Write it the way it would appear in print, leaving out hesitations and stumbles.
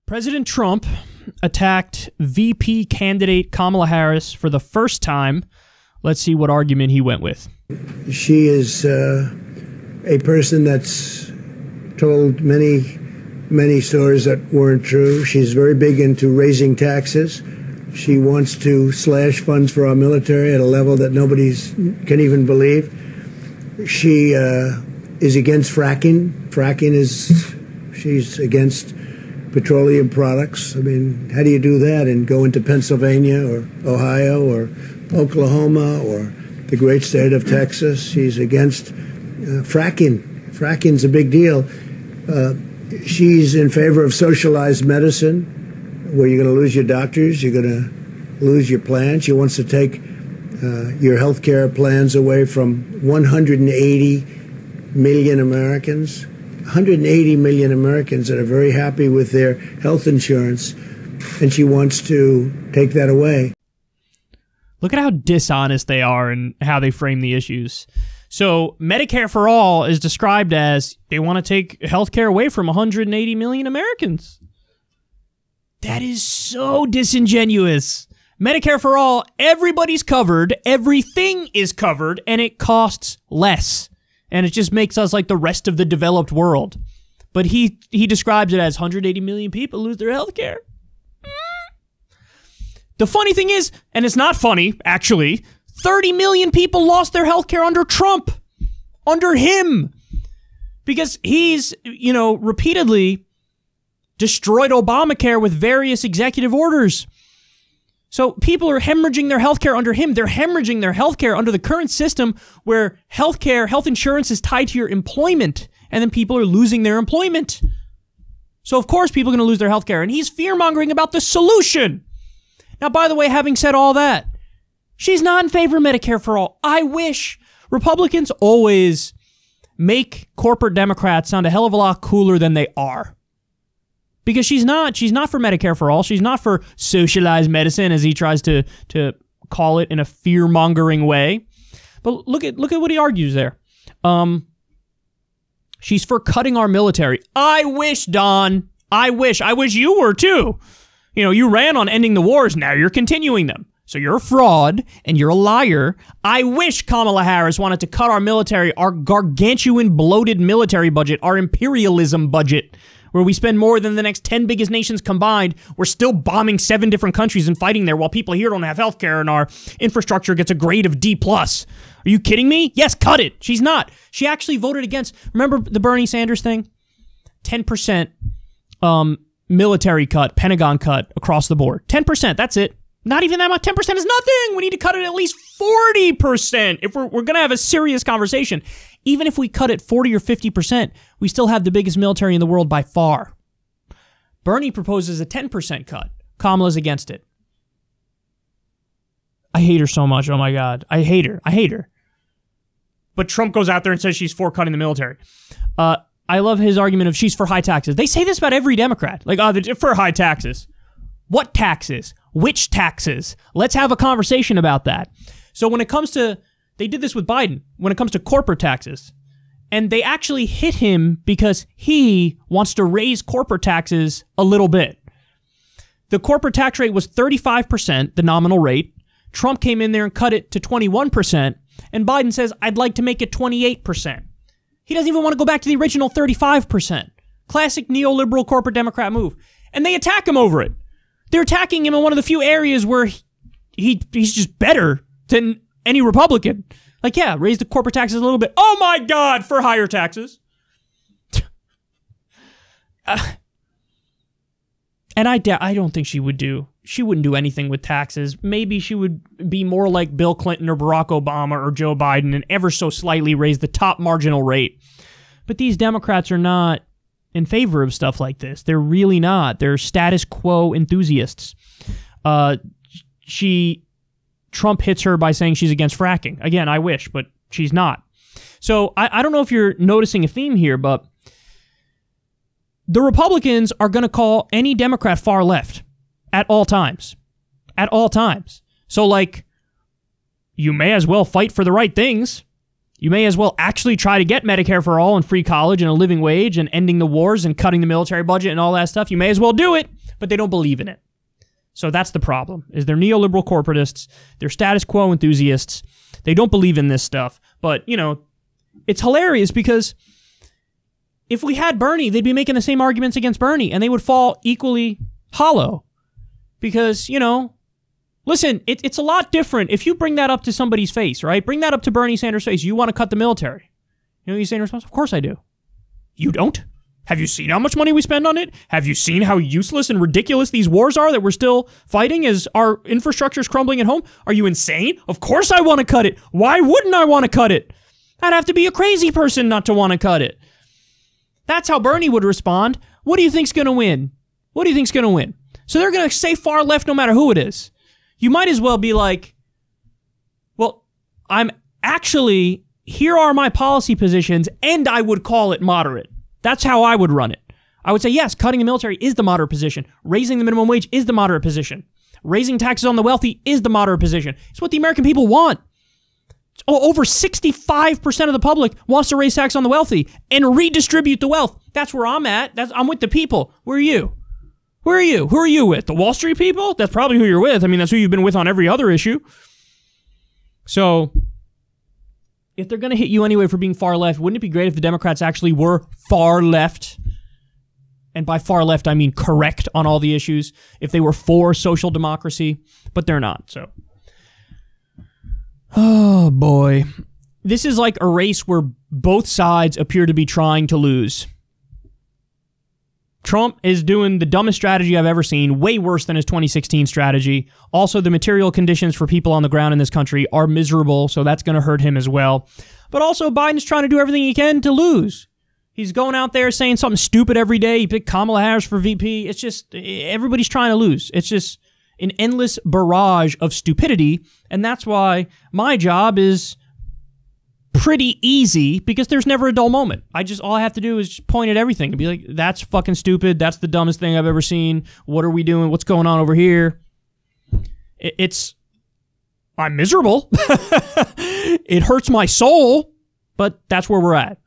President Trump attacked VP candidate Kamala Harris for the first time. Let's see what argument he went with. She is a person that's told many stories that weren't true. She's very big into raising taxes. She wants to slash funds for our military at a level that nobody can even believe. She is against fracking. She's against petroleum products. I mean, how do you do that and go into Pennsylvania or Ohio or Oklahoma or the great state of Texas? She's against fracking. Fracking's a big deal. She's in favor of socialized medicine, where you're going to lose your doctors, you're going to lose your plans. She wants to take your health care plans away from 180 million Americans. 180 million Americans that are very happy with their health insurance, and she wants to take that away. Look at how dishonest they are and how they frame the issues. So Medicare for All is described as they want to take health care away from 180 million Americans. That is so disingenuous. Medicare for All, everybody's covered, everything is covered, and it costs less. And it just makes us like the rest of the developed world. But he describes it as 180 million people lose their health care. The funny thing is, and it's not funny, actually, 30 million people lost their health care under Trump. Under him. Because he's, repeatedly destroyed Obamacare with various executive orders. So people are hemorrhaging their healthcare under him. They're hemorrhaging their healthcare under the current system where health insurance is tied to your employment, and then people are losing their employment. So of course people are going to lose their healthcare, and he's fear-mongering about the solution. Now, by the way, having said all that, she's not in favor of Medicare for All. I wish. Republicans always make corporate Democrats sound a hell of a lot cooler than they are. Because she's not for Medicare for All. She's not for socialized medicine, as he tries to call it in a fear-mongering way. But look at what he argues there. She's for cutting our military. I wish, Don. I wish you were too. You ran on ending the wars. Now you're continuing them. So you're a fraud and you're a liar. I wish Kamala Harris wanted to cut our military, our gargantuan bloated military budget, our imperialism budget, where we spend more than the next 10 biggest nations combined. We're still bombing 7 different countries and fighting there while people here don't have health care and our infrastructure gets a grade of D+. Are you kidding me? Yes, cut it. She's not. She actually voted against, remember the Bernie Sanders thing? 10% military cut, Pentagon cut across the board. 10%, that's it. Not even that much. 10% is nothing. We need to cut it at least 40% if we're going to have a serious conversation. Even if we cut it 40 or 50%, we still have the biggest military in the world by far. Bernie proposes a 10% cut. Kamala's against it. I hate her so much. Oh my God. I hate her. But Trump goes out there and says she's for cutting the military. I love his argument of she's for high taxes. They say this about every Democrat. Like, they're for high taxes. What taxes? Which taxes? Let's have a conversation about that. So when it comes to, they did this with Biden, when it comes to corporate taxes, and they actually hit him because he wants to raise corporate taxes a little bit. The corporate tax rate was 35%, the nominal rate. Trump came in there and cut it to 21%, and Biden says, I'd like to make it 28%. He doesn't even want to go back to the original 35%. Classic neoliberal corporate Democrat move. And they attack him over it. They're attacking him in one of the few areas where he's just better than any Republican. Like, yeah, raise the corporate taxes a little bit. Oh my God, for higher taxes. And I don't think she wouldn't do anything with taxes. Maybe she would be more like Bill Clinton or Barack Obama or Joe Biden and ever so slightly raise the top marginal rate. But these Democrats are not in favor of stuff like this. They're really not. They're status quo enthusiasts. Trump hits her by saying she's against fracking. Again, I wish, but she's not. So I don't know if you're noticing a theme here, but the Republicans are going to call any Democrat far left at all times. At all times. So, like, you may as well fight for the right things. You may as well actually try to get Medicare for all and free college and a living wage and ending the wars and cutting the military budget and all that stuff. You may as well do it. but they don't believe in it. So that's the problem, is they're neoliberal corporatists, they're status quo enthusiasts, they don't believe in this stuff. But, you know, it's hilarious because if we had Bernie, they'd be making the same arguments against Bernie, and they would fall equally hollow. Because, you know, listen, it's a lot different if you bring that up to somebody's face, right? Bring that up to Bernie Sanders' face. You want to cut the military. You know what you say in response? Of course I do. You don't? Have you seen how much money we spend on it? Have you seen how useless and ridiculous these wars are that we're still fighting as our infrastructure is crumbling at home? Are you insane? Of course I want to cut it. Why wouldn't I want to cut it? I'd have to be a crazy person not to want to cut it. That's how Bernie would respond. What do you think's going to win? What do you think's going to win? So they're going to say far left no matter who it is. You might as well be like, well, here are my policy positions, and I would call it moderate. That's how I would run it. I would say, yes, cutting the military is the moderate position. Raising the minimum wage is the moderate position. Raising taxes on the wealthy is the moderate position. It's what the American people want. Over 65% of the public wants to raise tax on the wealthy and redistribute the wealth. That's where I'm at. I'm with the people. Where are you? Where are you? Who are you with? The Wall Street people? That's probably who you're with. I mean, that's who you've been with on every other issue. So if they're going to hit you anyway for being far left, wouldn't it be great if the Democrats actually were far left? And by far left, I mean correct on all the issues. If they were for social democracy, but they're not. So, oh boy. This is like a race where both sides appear to be trying to lose. Trump is doing the dumbest strategy I've ever seen, way worse than his 2016 strategy. Also, the material conditions for people on the ground in this country are miserable, so that's going to hurt him as well. But also, Biden's trying to do everything he can to lose. He's going out there saying something stupid every day. He picked Kamala Harris for VP. It's just, everybody's trying to lose. It's just an endless barrage of stupidity, and that's why my job is pretty easy, because there's never a dull moment. All I have to do is just point at everything and be like, that's fucking stupid. That's the dumbest thing I've ever seen. What are we doing? What's going on over here? I'm miserable. It hurts my soul, but that's where we're at.